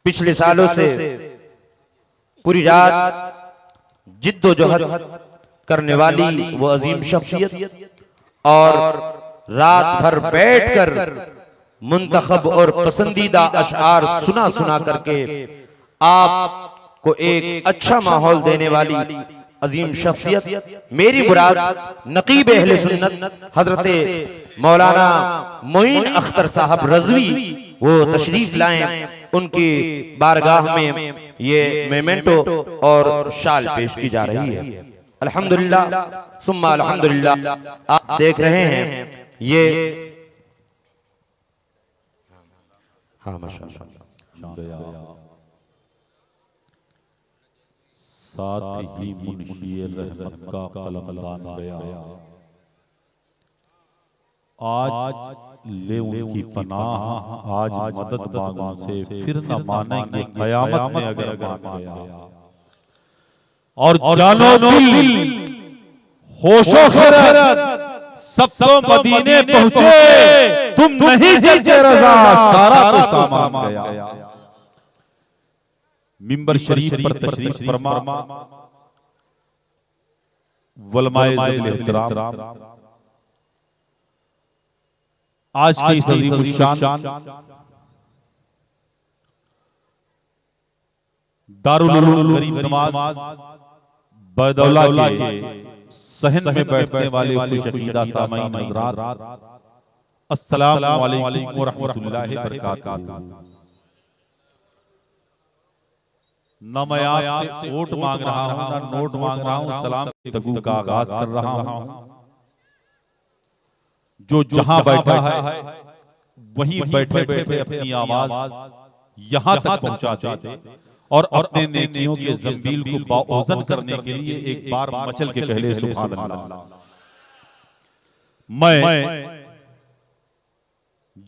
पिछले सालों से पूरी रात जिद्दोजहद करने वाली वो अजीम शख्सियत और रात भर बैठकर मुंतखब और पसंदीदा अशआर सुना सुना करके आपको एक अच्छा माहौल देने वाली अजीम शख्सियत मेरी मुराद नकीब अहले सुन्नत हजरत मौलाना मोइन अख्तर साहब रज़वी वो तशरीफ लाएं। उनकी बारगाह में ये मेमेंटो और शाल पेश की जा रही है। अल्हम्दुलिल्लाह सुम्मा अल्हम्दुलिल्लाह। आप देख रहे हैं ये हाँ माशाअल्लाह। साथ ही मुंशी रहमत का कलमदान गया, आज ले उनकी पनाह, आज मदद मांगों से फिर न मानेंगे कयामत में अगर मान गया। और जानो दिल होशो खैरत सब तो मदीने पहुंचे, तुम नहीं जलते रजा सारा तो सामान गया। मिंबर शरीफ पर तशरीफ फरमा वलमाए ज़िल एहतराम, आज की इस अज़ीमुल शान दारुल उलूम गरीब नवाज बदौला के सहन में बैठने वाले खुश अकीदा सामईन हज़रात, अस्सलामु अलैकुम व रहमतुल्लाहि व बरकातहू। न मैं आपसे वोट मांग रहा हूं, न नोट मांग रहा हूं, सलाम की गुफ्तगू का आगाज कर रहा हूं। जो जहां बैठा है वहीं बैठे बैठे अपनी आवाज यहां तक पहुंचा दे और अपने नेकियों के जंबील को बाओज़न करने के लिए एक बार मचल के कह ले सुभान अल्लाह। मैं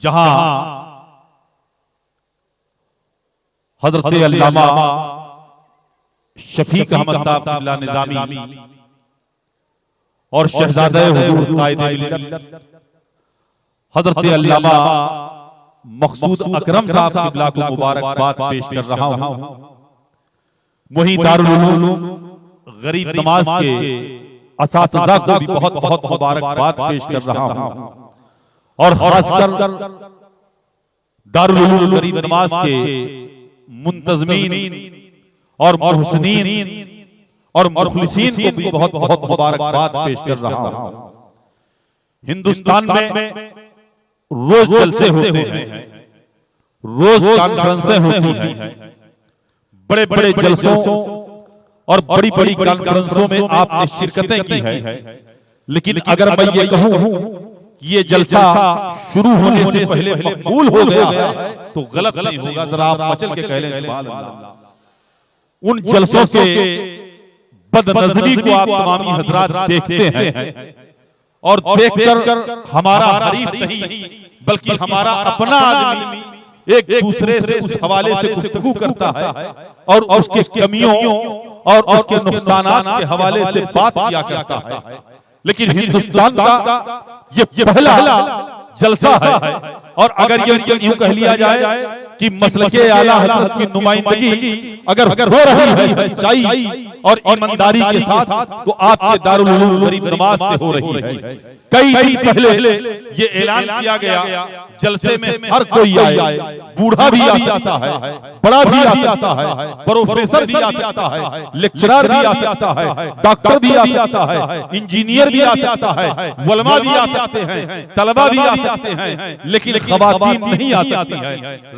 जहां हज़रत अल्लामा शफीक अहमद साहब क़िबला निज़ामी और शहज़ादे हुज़ूर कायदे मिल्लत हज़रत अल्लामा मक़सूद अकरम साहब क़िबला को मुबारकबाद पेश कर रहा हूं। वहीं दारुल उलूम गरीब नवाज के असातिज़ा को भी बहुत बहुत मुबारकबाद पेश कर रहा हूं। और खासकर दारुल उलूम गरीब नवाज के मुंतज़मीन और मुहसिनीन और मुखलिसीन को भी बहुत बहुत मुबारकबाद पेश कर रहा हूं। हिंदुस्तान में रोज जलसे होते हैं, रोज कॉन्फ्रेंसें होती हैं, बड़े बड़े जलसों और बड़ी बड़ी कॉन्फ्रेंसों में आपने शिरकतें की है। लेकिन अगर मैं ये कहूं कि ये जलसा शुरू होने से पहले मकबूल हो गया है तो गलत नहीं होगा। जरा आप मचल के कह लें सुभान अल्लाह। उन जलसों के बदनज़री को आप तमामी हज़रात देखते हैं और देखकर हमारा हरीफ नहीं बल्कि हमारा अपना आदमी एक दूसरे से उस हवाले से गुफ्तगू करता है और उसके कमियों और उसके नुकसानात के हवाले से बात किया करता है। लेकिन हिंदुस्तान का ये पहला जलसा है और अगर ये यूं कह लिया जाए कि मसलके आला हज़रत की नुमाइंदगी अगर हो रही है सच्चाई और ईमानदारी के साथ तो आपके दारुल उलूम गरीब नवाज से हो रही है। कई दिन पहले ये ऐलान किया गया जलसे में हर कोई आए, बूढ़ा भी आता है, बड़ा भी आता है, प्रोफेसर भी आता है, लेक्चरर भी आता है, डॉक्टर भी आता है, इंजीनियर भी आता है, उलमा भी आते हैं, तलबा भी आते हैं, लेकिन ख़वातीन नहीं आती है।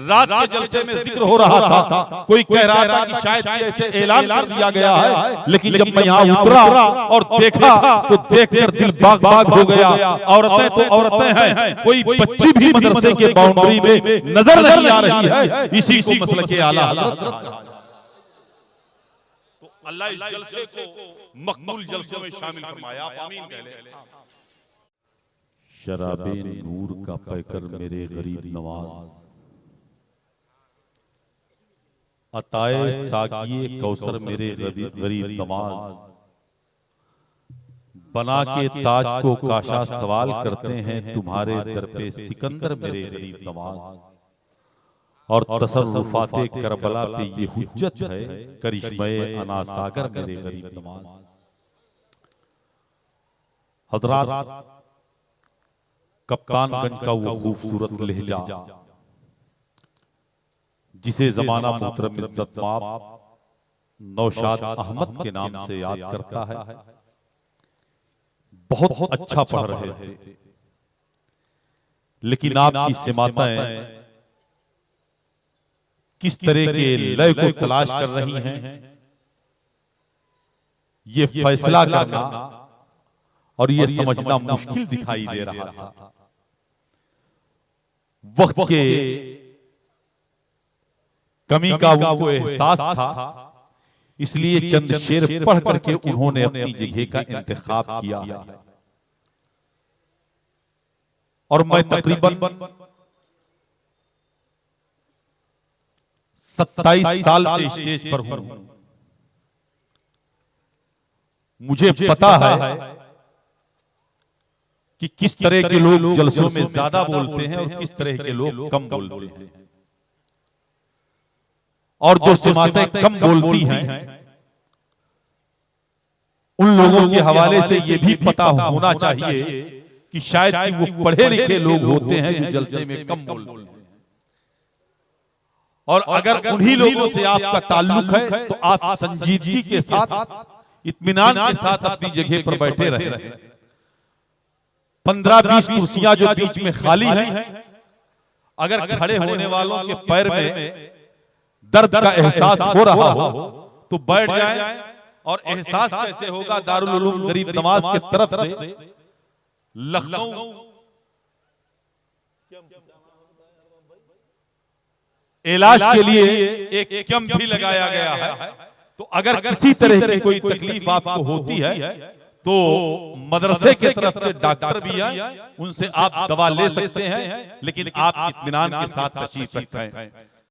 रात के जलसे में जिक्र हो रहा था, कोई कह रहा था कि शायद ऐसे ऐलान कर दिया गया है, लेकिन जब मैं यहाँ उतरा और देखा तो देखकर दिल बाग बाग हो गया। औरतें तो औरतें हैं, कोई बच्ची भी मदरसे के बाउंड्री में नजर नहीं आ रही है। इसी को मसलके आला हज़रत। तो अल्लाह इस जलसे को मकबूल जलसों में शामिल फरमाया। आप आमीन कह लें। शराबे नूर का पैकर मेरे गरीब नवाज, अताए साकिए कौसर मेरे गरीब नवाज, बना के ताज को काशा सवाल करते हैं तुम्हारे दर पे सिकंदर मेरे गरीब नवाज। और तसर्रुफाते करबला पे ये हुज्जत है, करिश्मे अना सागर मेरे गरीब नवाज। हजरात, कप्तानगंज का वो खूबसूरत लहजा जिसे जमाना मोहतरम इज्जत माप नौशाद अहमद के नाम से याद करता है, बहुत अच्छा पढ़ रहे थे, लेकिन आपकी सिमातें किस तरह के लय को तलाश कर रही हैं, ये फैसला करना और ये समझना मुश्किल दिखाई दे रहा था। वक्त के कमी का उनको एहसास था, इसलिए चंद शेर पढ़ करके उन्होंने अपनी जगह का इंतखाब किया है। और मैं तकरीबन 27 साल से स्टेज पर हूं। मुझे पता है कि किस तरह के लोग जलसों में ज्यादा बोलते हैं और किस तरह के लोग कम बोलते हैं। और जो सिमातें कम बोलती हैं, उन लोगों के हवाले से यह भी पता होना चाहिए कि शायद कि वो पढ़े लिखे लोग होते हैं जो जलसे में कम बोलते हैं। और अगर उन्हीं लोगों से आपका ताल्लुक है तो आप संजीदगी के साथ, इत्मीनान के साथ अपनी जगह पर बैठे रहे। 15-20 कुर्सियां जो बीच में खाली हैं, अगर खड़े होने वालों के पैर में दर्द का एहसास हो रहा हो तो बैठ जाएं। और एहसास कैसे होगा? दारुल उलूम गरीब नवाज की तरफ से लखनऊ इलाज के लिए एक कैंप भी लगाया गया है। तो अगर किसी तरह की कोई तकलीफ आपको होती है तो मदरसे की तरफ से डॉक्टर भी हैं, उनसे आप दवा ले सकते हैं, लेकिन आप इत्मीनान के साथ तशरीफ रखें।